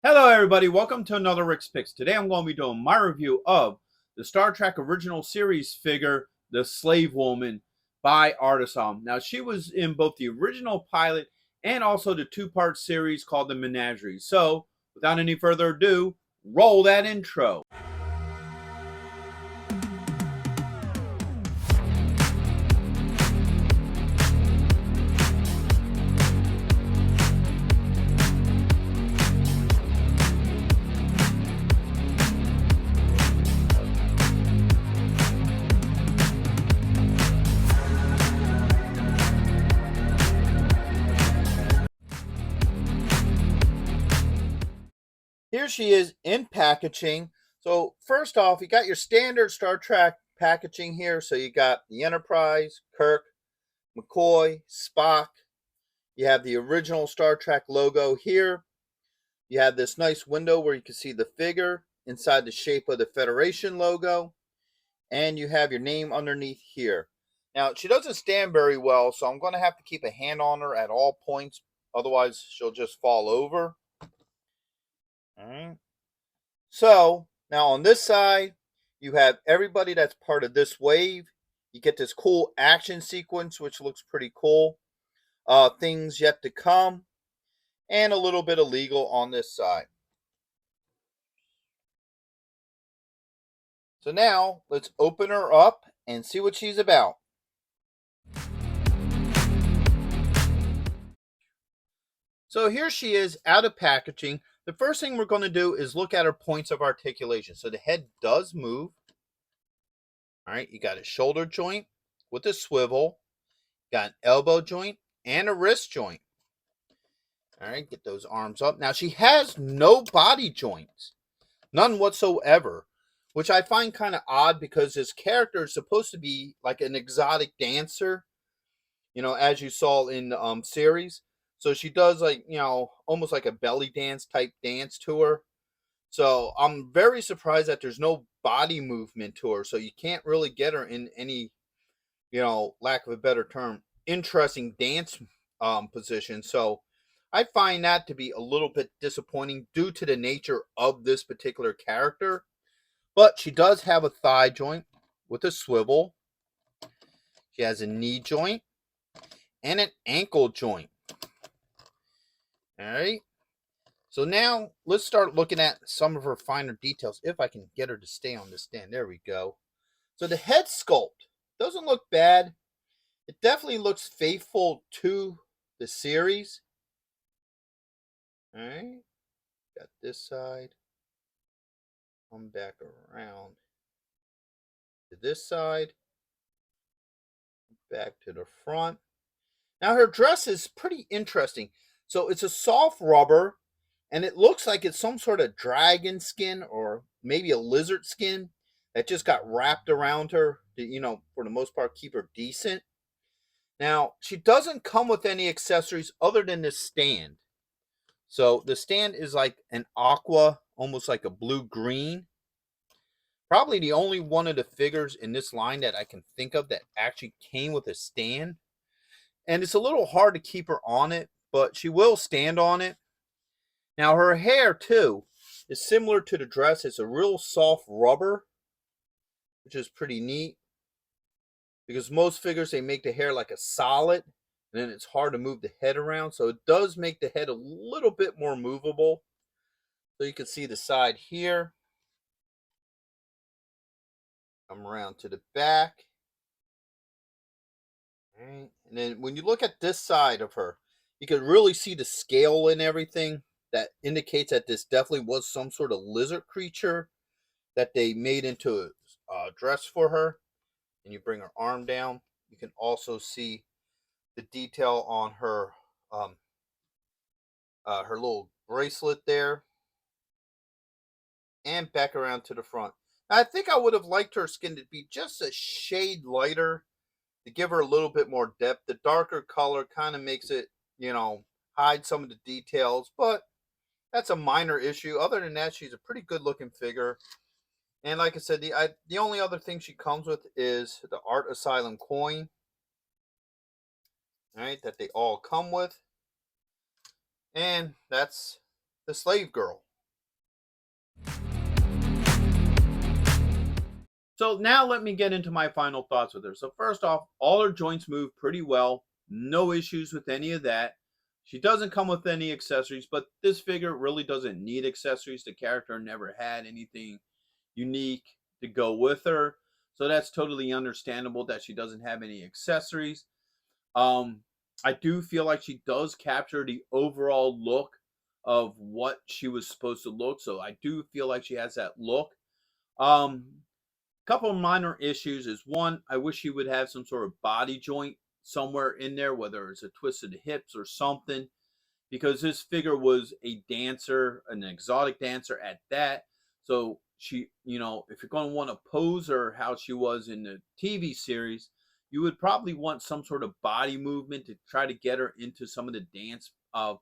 Hello, everybody. Welcome to another Rick's Picks. Today, I'm going to be doing my review of the Star Trek original series figure, the Slave Woman, by Art Asylum. Now, she was in both the original pilot and also the two-part series called The Menagerie. So, without any further ado, roll that intro. Here she is in packaging. So first off, you got your standard Star Trek packaging here. So you got the Enterprise, Kirk, McCoy, Spock. You have the original Star Trek logo here. You have this nice window where you can see the figure inside the shape of the Federation logo. And you have your name underneath here. Now, she doesn't stand very well, so I'm going to have to keep a hand on her at all points. Otherwise, she'll just fall over. All right. So now on this side, you have everybody that's part of this wave. You get this cool action sequence, which looks pretty cool. Things yet to come, and a little bit of legal on this side. So now let's open her up and see what she's about. So here she is out of packaging. The first thing we're going to do is look at her points of articulation. So the head does move. All right, you got a shoulder joint with a swivel, got an elbow joint and a wrist joint. All right, get those arms up. Now she has no body joints, none whatsoever, which I find kind of odd because this character is supposed to be like an exotic dancer, as you saw in the series. So she does like, almost like a belly dance type dance to her. So I'm very surprised that there's no body movement to her. So you can't really get her in any, lack of a better term, interesting dance position. So I find that to be a little bit disappointing due to the nature of this particular character. But she does have a thigh joint with a swivel. She has a knee joint and an ankle joint. All right. So now let's start looking at some of her finer details. If I can get her to stay on this stand. There we go. So the head sculpt doesn't look bad. It definitely looks faithful to the series. All right. Got this side. Come back around to this side. Back to the front. Now her dress is pretty interesting. So it's a soft rubber, and it looks like it's some sort of dragon skin or maybe a lizard skin that just got wrapped around her to, for the most part, keep her decent. Now, she doesn't come with any accessories other than this stand. So the stand is like an aqua, almost like a blue-green. Probably the only one of the figures in this line that I can think of that actually came with a stand. And it's a little hard to keep her on it, but she will stand on it. Now her hair too is similar to the dress. It's a real soft rubber, which is pretty neat. Because most figures, they make the hair like a solid, and then it's hard to move the head around. So it does make the head a little bit more movable. So you can see the side here. Come around to the back. All right. And then when you look at this side of her, you can really see the scale and everything that indicates that this definitely was some sort of lizard creature that they made into a dress for her. And you bring her arm down. You can also see the detail on her her little bracelet there, and back around to the front. Now, I think I would have liked her skin to be just a shade lighter to give her a little bit more depth. The darker color kind of makes it, hide some of the details, but that's a minor issue. Other than that, she's a pretty good looking figure. And like I said, the only other thing she comes with is the Art Asylum coin. All right, that they all come with. And that's the slave girl. So now let me get into my final thoughts with her. So first off, all her joints move pretty well. No issues with any of that. She doesn't come with any accessories, but this figure really doesn't need accessories. The character never had anything unique to go with her. So that's totally understandable that she doesn't have any accessories. Um, I do feel like she does capture the overall look of what she was supposed to look. So I do feel like she has that look. Um, Couple of minor issues is one, I wish she would have some sort of body joint somewhere in there, whether it's a twist of the hips or something, because this figure was a dancer, an exotic dancer at that. So she, if you're going to want to pose her how she was in the TV series, you would probably want some sort of body movement to try to get her into some of the dance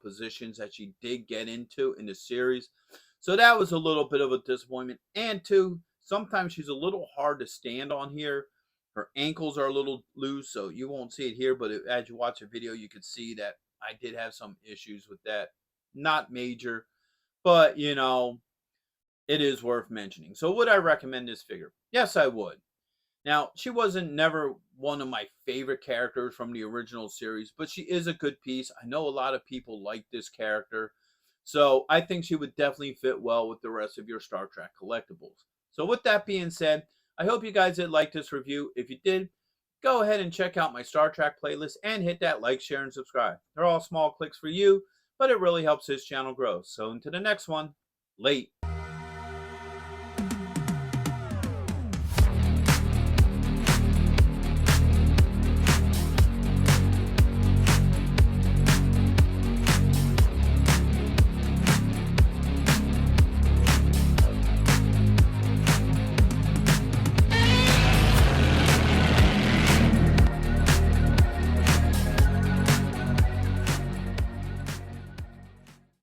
positions that she did get into in the series. So that was a little bit of a disappointment. And two, sometimes she's a little hard to stand on here. Her ankles are a little loose, so you won't see it here, but as you watch a video, you could see that I did have some issues with that. Not major, but it is worth mentioning. So would I recommend this figure? Yes, I would. Now, she wasn't never one of my favorite characters from the original series, but she is a good piece. I know a lot of people like this character. So I think she would definitely fit well with the rest of your Star Trek collectibles. So with that being said, I hope you guys did like this review. If you did, go ahead and check out my Star Trek playlist and hit that like, share, and subscribe. They're all small clicks for you, but it really helps this channel grow. So until the next one, late.